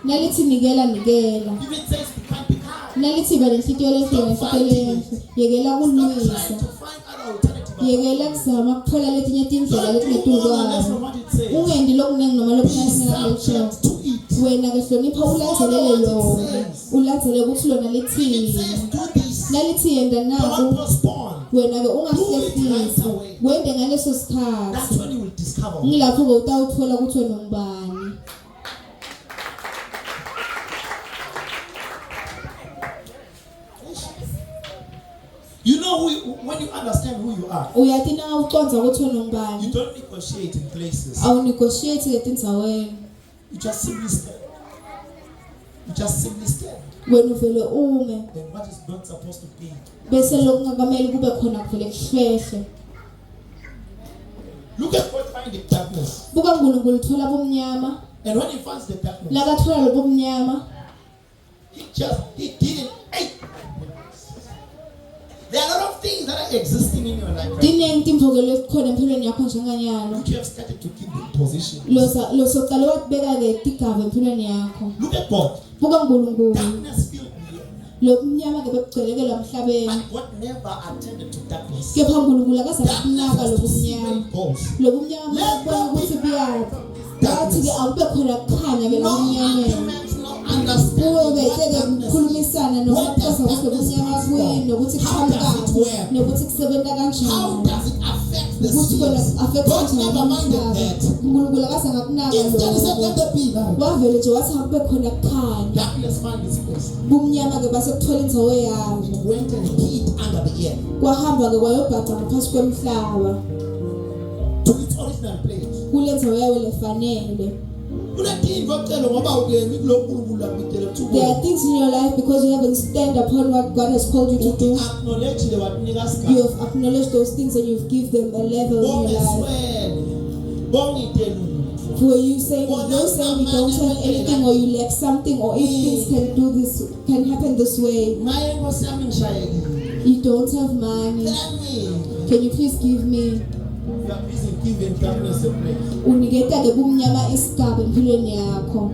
Nalithi nikela nikela. If it says be kind, be kind. Nalithi ba lenhlitiyo lehle nhlitiyo lehle. Yekela Stop trying kulwisa. to find other alternative. Yekela kuzama kuthola letinye indlela Don't do more or less letingetulwayo. from what it says. Ungendi lokuningi noma Be lokuncane subject to it. wena ke hlonipha ulandzelele lona. Ulandzele ukuthi lona If it lithini. says do this, Nalithi yenda naku don't postpone. wena ke ungahlekisi. Wende ngaleso That's sikhathi. when you will discover. Ngilapho ke utawuthola ukuthi wena ungubani. You know when you understand who you are, Uyathi na ucondza ukuthi wena ungubani. you don't negotiate in places. Awu negotiate etindzaweni. You just simply stand. You just simply stand. Wena uvele ume Then what is not supposed to be. bese lokungakameli kube khona kuvele kuhlwehle. Look at God find the darkness. Buka uNkulunkulu uthola bomnyama, And when he finds the darkness, lakathola lobo bomnyama, he didn't. Hey. There are a lot of things that are existing in your life right dinenge timphoke lesikhona empilweni yakho njenganyalo. now. You have started to keep the position. Lo soqala wakubeka ke tigaba empilweni yakho. Look at God. Buka uNkulunkulu, Darkness filled the earth. lo bomnyama ke bekugcwelekelwa emhlabeni. But God never attended to darkness. Kepha uNkulunkulu akaze Darkness akunaka lo has to see where bomnyama. it goes. Lo bomnyama bayabona ukuthi buyaphi. Bathi ke awube khona kukhanya ke la No bomnyameni. arguments, no understanding. Kuwe What bese-ke darkness is. kukhulumisana What does nokuchaza ukuthi darkness lobumnyama stand kuyini for? nokuthi How does it kuqhamuka work? nokuthi kusebenza How kanjani. does it affect the Ukuthi kona spheres? affect God kanjani never minded umhlaba. that. uNkulunkulu akaze ngakunaka Instead he said, let lokho. there be light. Wavele nje wathi akube khona kukhanya. Darkness found its place. Bumnyama ke base kuthola indzawo yawo. It went and hid under the earth Kwahamba ke kwayobhaca ngaphansi kwemhlaba to its original place. kule ndzawo yawo lefanele. Kunetinto ocela ngoba ungemi kulonkulunkulu akudele There are things in your life because you haven't stand upon what God has called you to do. acknowledge le wakunika You sigaba. have acknowledged those things and you've given them a level in your life. Bongeswele. Bongitelu. Were you saying you don't have anything or you lack something or if things can happen this way? Maye Nkosi yami ngishayekile. You don't have money. Tell me. Can you please give me? You are busy giving darkness a place. Uniketa ke bumnyama isigaba empilweni yakho.